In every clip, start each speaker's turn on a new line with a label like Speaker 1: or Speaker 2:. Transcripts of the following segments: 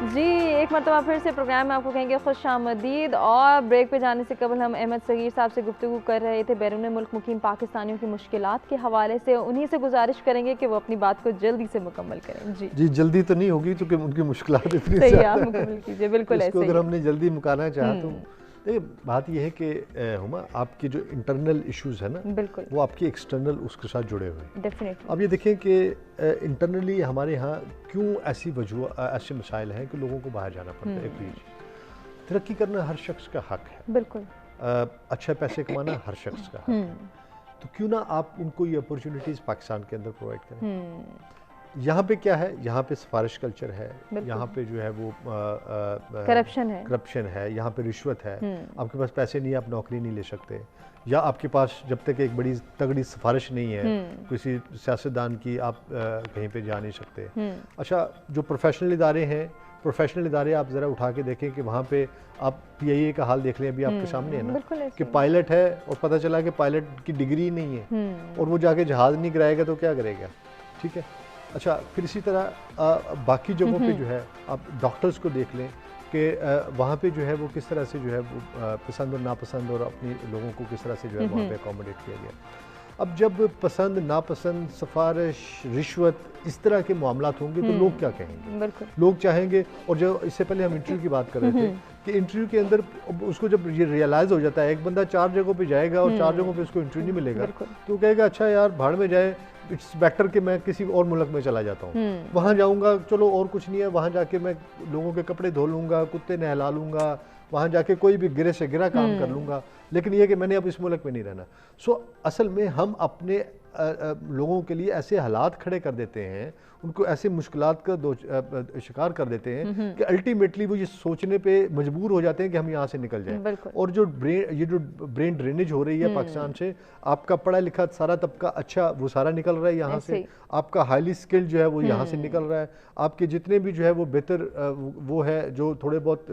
Speaker 1: जी, एक मरतबा फिर से प्रोग्राम में आपको कहेंगे खुशामदीद। और ब्रेक पे जाने से कबल हम अहमद सगीर साहब से गुफ्तगू कर रहे थे बैरून मुल्क मुकीम पाकिस्तानियों की मुश्किलात के हवाले से। उन्हीं से गुजारिश करेंगे कि वो अपनी बात को जल्दी से मुकम्मल करें। जी
Speaker 2: जी, जल्दी तो नहीं होगी क्योंकि उनकी मुश्किलात इतनी
Speaker 1: सही है, आप
Speaker 2: ज़्यादा
Speaker 1: मुकम्मल
Speaker 2: है,
Speaker 1: कीजिए, बिल्कुल
Speaker 2: इसको
Speaker 1: ऐसे
Speaker 2: अगर
Speaker 1: ही।
Speaker 2: हमने जल्दी मुकाना चाहा तो देखिए बात यह है कि हुमा आपकी जो इंटरनल इश्यूज़ है ना,
Speaker 1: बिल्कुल
Speaker 2: वो आपकी एक्सटर्नल उसके साथ जुड़े हुए हैं।
Speaker 1: डेफिनेटली।
Speaker 2: अब ये देखें कि इंटरनली हमारे यहाँ क्यों ऐसी वजूह ऐसे मसाइल हैं कि लोगों को बाहर जाना पड़ता है। एक चीज़, तरक्की करना हर शख्स का हक है,
Speaker 1: बिल्कुल
Speaker 2: अच्छा पैसे कमाना हर शख्स का हक है, तो क्यों ना आप उनको ये अपॉर्चुनिटीज़ पाकिस्तान के अंदर प्रोवाइड करें। यहाँ पे क्या है, यहाँ पे सिफारिश कल्चर है, यहाँ पे जो है वो करप्शन है, यहाँ पे रिश्वत है। आपके पास पैसे नहीं है, आप नौकरी नहीं ले सकते, या आपके पास जब तक एक बड़ी तगड़ी सिफारिश नहीं है किसी सियासतदान की, आप कहीं पे जा नहीं सकते। अच्छा, जो प्रोफेशनल इदारे हैं, प्रोफेशनल इदारे आप ज़रा उठा के देखें कि वहाँ पे आप PIA का हाल देख लें, अभी आपके सामने है ना कि पायलट है और पता चला कि पायलट की डिग्री नहीं है और वो जाके जहाज़ नहीं गिराएगा तो क्या करेगा। ठीक है। अच्छा, फिर इसी तरह बाकी जगहों पे जो है आप डॉक्टर्स को देख लें कि वहाँ पे जो है वो किस तरह से जो है वो पसंद और नापसंद और अपने लोगों को किस तरह से जो है वहाँ पे अकोमोडेट किया गया। अब जब पसंद नापसंद, सिफारिश, रिश्वत इस तरह के मामलात होंगे तो लोग क्या कहेंगे। लोग चाहेंगे, और जो इससे पहले हम इंटरव्यू की बात कर रहे थे कि इंटरव्यू के अंदर उसको जब ये रियलाइज़ हो जाता है, एक बंदा 4 जगहों पे जाएगा और 4 जगहों पे उसको इंटरव्यू नहीं मिलेगा तो कहेगा अच्छा यार भाड़ में जाए, इट्स बेटर कि मैं किसी और मुल्क में चला जाता हूँ, वहाँ जाऊँगा, चलो और कुछ नहीं है, वहाँ जाके मैं लोगों के कपड़े धो लूँगा, कुत्ते नहला लूँगा, वहाँ जाके कोई भी गिरे से गिरा काम कर लूँगा, लेकिन ये कि मैंने अब इस मुल्क में नहीं रहना। सो असल में हम अपने लोगों के लिए ऐसे हालात खड़े कर देते हैं, उनको ऐसे मुश्किलात का शिकार कर देते हैं कि अल्टीमेटली वो ये सोचने पे मजबूर हो जाते हैं कि हम यहाँ से निकल जाएं। और जो ब्रेन ड्रेनेज हो रही है पाकिस्तान से, आपका पढ़ा लिखा सारा तबका अच्छा वो सारा निकल रहा है यहाँ से, आपका हाईली स्किल्ड जो है वो यहाँ से निकल रहा है, आपके जितने भी जो है वो बेहतर वो है जो थोड़े बहुत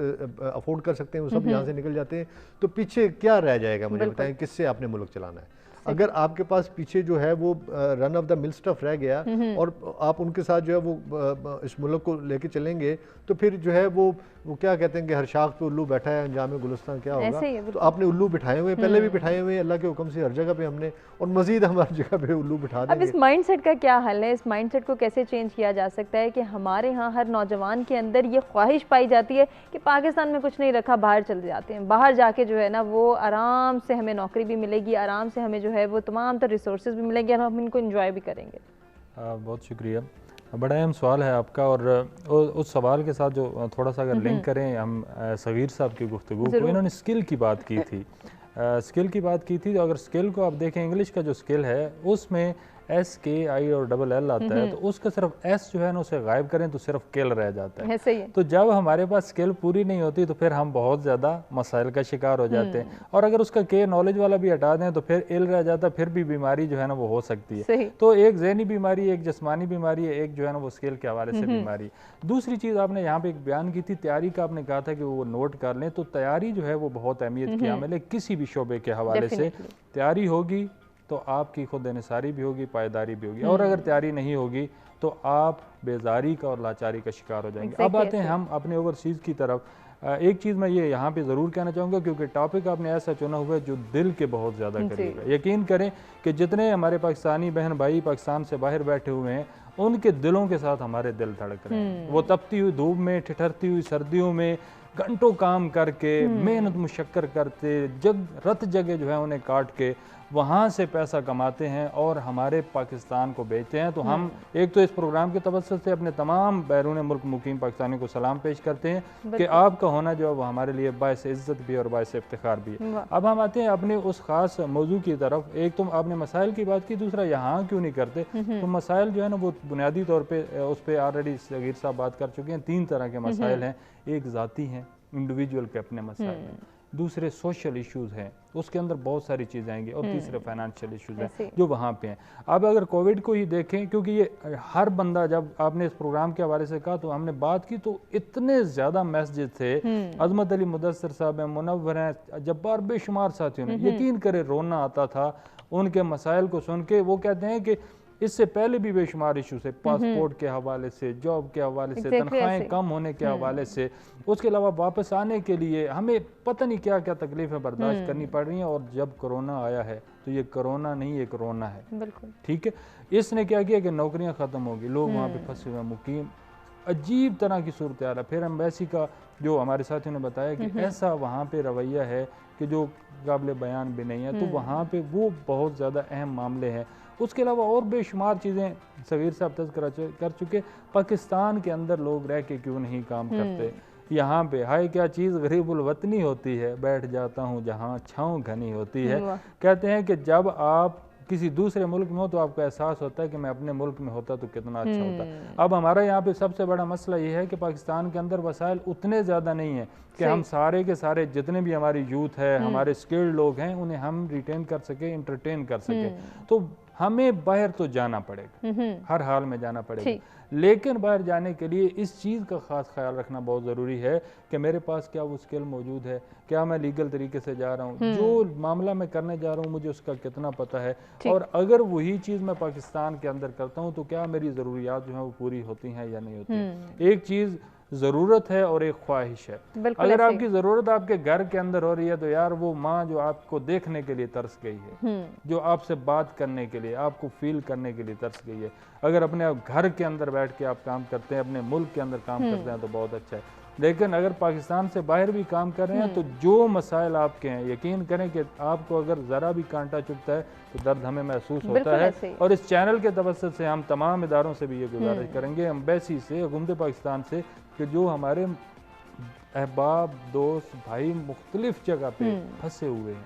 Speaker 2: अफोर्ड कर सकते हैं वो सब यहाँ से निकल जाते हैं। तो पीछे क्या रह जाएगा, मुझे बताएं, किससे आपने मुल्क चलाना है। अगर आपके पास पीछे जो है वो run of the mill stuff रह गया और आप उनके साथ जो है वो इस मुल्क को लेके चलेंगे तो फिर जो है वो क्या कहते हैं कि हर शाख पे उल्लू बैठा है, अंजाम गुलिस्तान क्या होगा। तो आपने उल्लू बिठाए हुए, पहले भी बिठाए हुए अल्लाह के हुक्म से हर जगह पे हमने, और मजीद हम हर जगह पे उल्लू बिठा देंगे।
Speaker 1: अब इस माइंडसेट का क्या हल है, इस माइंडसेट को कैसे चेंज किया जा सकता है कि हमारे यहाँ हर नौजवान के अंदर ये ख्वाहिश पाई जाती है कि पाकिस्तान में कुछ नहीं रखा, बाहर चले जाते हैं, बाहर जाके जो है ना वो आराम से हमें नौकरी भी मिलेगी, आराम से हमें जो है वो तमाम तर रिसोर्सेज भी मिलेंगे और हम इनको एंजॉय भी करेंगे।
Speaker 3: बहुत शुक्रिया, बड़ा अहम सवाल है आपका। और उस सवाल के साथ जो थोड़ा सा अगर लिंक करें हम सगीर साहब की गुफ्तगू को, इन्होंने स्किल की बात की थी, स्किल की बात की थी। तो अगर स्किल को आप देखें, इंग्लिश का जो स्किल है उसमें SKI और LL आता है, तो उसका सिर्फ S जो है ना उसे गायब करें तो सिर्फ किल रह जाता है।
Speaker 1: सही है।
Speaker 3: तो जब हमारे पास स्किल पूरी नहीं होती तो फिर हम बहुत ज़्यादा मसाइल का शिकार हो जाते हैं। और अगर उसका K नॉलेज वाला भी हटा दें तो फिर इल रह जाता है, फिर भी बीमारी जो है ना वो हो सकती है। तो एक ज़हनी बीमारी, एक जिस्मानी बीमारी है, एक जो है ना वो स्किल के हवाले से बीमारी। दूसरी चीज़ आपने यहाँ पे एक बयान की थी, तैयारी का आपने कहा था कि वो नोट कर लें। तो तैयारी जो है वो बहुत अहमियत की हामिल है, किसी भी शोबे के हवाले से तैयारी होगी तो आपकी खुद इन्हिसारी भी होगी, पायदारी भी होगी। और अगर तैयारी नहीं होगी तो आप बेजारी का और लाचारी का शिकार हो जाएंगे। अब आते हैं हम अपने ओवरसीज़ की तरफ। एक चीज़ मैं ये यहाँ पे ज़रूर कहना चाहूँगा, क्योंकि टॉपिक आपने ऐसा चुना हुआ है जो दिल के बहुत ज़्यादा करीब है। यकीन करें कि जितने हमारे पाकिस्तानी बहन भाई पाकिस्तान से बाहर बैठे हुए हैं, उनके दिलों के साथ हमारे दिल धड़क रहे हैं। वो तपती हुई धूप में, ठिठरती हुई सर्दियों में घंटों काम करके, मेहनत मुशक्कर करते, रत जगह जो है उन्हें काट के वहाँ से पैसा कमाते हैं और हमारे पाकिस्तान को बेचते हैं। तो हम एक तो इस प्रोग्राम के तवज्जुह से अपने तमाम बैरून मुल्क मुकीम पाकिस्तानियों को सलाम पेश करते हैं कि आपका होना जो है वो हमारे लिए बायस इज़्ज़त भी और बायस इफ्तिखार भी है। अब हम आते हैं अपने उस ख़ास मौजू की तरफ। एक तो आपने मसाइल की बात की, दूसरा यहाँ क्यों नहीं करते। तो मसाइल जो है ना वो बुनियादी तौर पर उस पर ऑलरेडी सगीर साहब बात कर चुके हैं। 3 तरह के मसाइल हैं, एक ज़ाती हैं, इंडिविजुअल के अपने मसाइल हैं, दूसरे सोशल इश्यूज़ हैं, उसके अंदर बहुत सारी चीज़ें आएंगी, और तीसरे फाइनेंशियल इश्यूज़ हैं जो वहाँ पे हैं। अब अगर कोविड को ही देखें, क्योंकि ये हर बंदा, जब आपने इस प्रोग्राम के हवाले से कहा तो हमने बात की तो इतने ज़्यादा मैसेज थे। अजमत अली मुदस्सिर साहब हैं, मुनव्वर हैं, जब्बार बेशुमार साथियों ने, यकीन करें रोना आता था उनके मसाइल को सुन के। वो कहते हैं कि इससे पहले भी बेशुमार इशू से, पासपोर्ट के हवाले से, जॉब के हवाले से, तनख्वाहें कम होने के हवाले से, उसके अलावा वापस आने के लिए हमें पता नहीं क्या क्या तकलीफें बर्दाश्त करनी पड़ रही हैं। और जब कोरोना आया है तो ये कोरोना नहीं, ये कोरोना है, बिल्कुल ठीक है। इसने क्या किया कि नौकरियां खत्म होगी, लोग वहाँ पे फंसे हुए मुकीम, अजीब तरह की सूरत हाल है। फिर एम्बेसी का जो हमारे साथियों ने बताया कि ऐसा वहाँ पे रवैया है कि जो काबिल बयान भी नहीं है। तो वहाँ पे वो बहुत ज़्यादा अहम मामले हैं। उसके अलावा और बेशुमार चीज़ें सगीर साहब तज़किरा कर चुके। पाकिस्तान के अंदर लोग रह के क्यों नहीं काम करते, यहाँ पे हाय क्या चीज़ गरीबुल वतनी होती है, बैठ जाता हूँ जहाँ छाँव घनी होती है। कहते हैं कि जब आप किसी दूसरे मुल्क में हो तो आपको एहसास होता है कि मैं अपने मुल्क में होता तो कितना अच्छा होता। अब हमारा यहाँ पे सबसे बड़ा मसला ये है कि पाकिस्तान के अंदर वसाइल उतने ज़्यादा नहीं है कि हम सारे के सारे जितने भी हमारी यूथ है, हमारे स्किल्ड लोग हैं, उन्हें हम रिटेन कर सके, इंटरटेन कर सके। तो हमें बाहर तो जाना पड़ेगा, हर हाल में जाना पड़ेगा। लेकिन बाहर जाने के लिए इस चीज़ का ख़ास ख्याल रखना बहुत ज़रूरी है कि मेरे पास क्या वो स्किल मौजूद है, क्या मैं लीगल तरीके से जा रहा हूँ, जो मामला मैं करने जा रहा हूँ मुझे उसका कितना पता है, और अगर वही चीज़ मैं पाकिस्तान के अंदर करता हूँ तो क्या मेरी ज़रूरियात जो है वो पूरी होती हैं या नहीं होती। एक चीज़ ज़रूरत है और एक ख्वाहिश है। अगर आपकी ज़रूरत आपके घर के अंदर हो रही है तो यार वो माँ जो आपको देखने के लिए तरस गई है, जो आपसे बात करने के लिए, आपको फील करने के लिए तरस गई है, अगर अपने आप घर के अंदर बैठ के आप काम करते हैं, अपने मुल्क के अंदर काम करते हैं तो बहुत अच्छा है। लेकिन अगर पाकिस्तान से बाहर भी काम कर रहे हैं तो जो मसाइल आपके हैं, यकीन करें कि आपको अगर ज़रा भी कांटा चुभता है तो दर्द हमें महसूस होता है। और इस चैनल के तवज्जुह से हम तमाम इदारों से भी ये गुजारिश करेंगे, एम्बेसी से, हुकूमत पाकिस्तान से, कि जो हमारे अहबाब, दोस्त, भाई मुख्तलिफ जगह पे फंसे हुए हैं,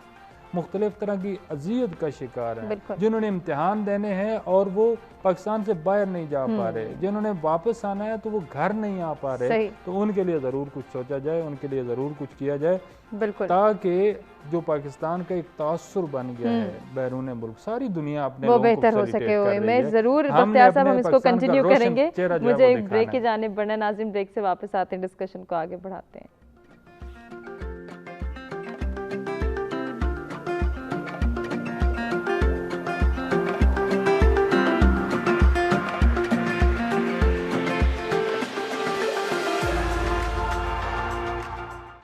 Speaker 3: मुख्तलिफ तरह की अजियत का शिकार हैं, जिन्होंने इम्तिहान देने हैं और वो पाकिस्तान से बाहर नहीं जा पा रहे, जिन्होंने वापस आना है तो वो घर नहीं आ पा रहे, तो उनके लिए ज़रूर कुछ सोचा जाए, उनके लिए ज़रूर कुछ किया जाए, ताकि जो पाकिस्तान का एक तासुर बन गया है बैरून मुल्क, सारी दुनिया अपने
Speaker 1: वो बेहतर हो सके हुए। मैं ज़रूर बख्तियार साहब हम इसको कंटिन्यू करेंगे। मुझे एक ब्रेक की जानिब बढ़ना, नाज़रीन ब्रेक से वापस आते हैं, डिस्कशन को आगे बढ़ाते हैं।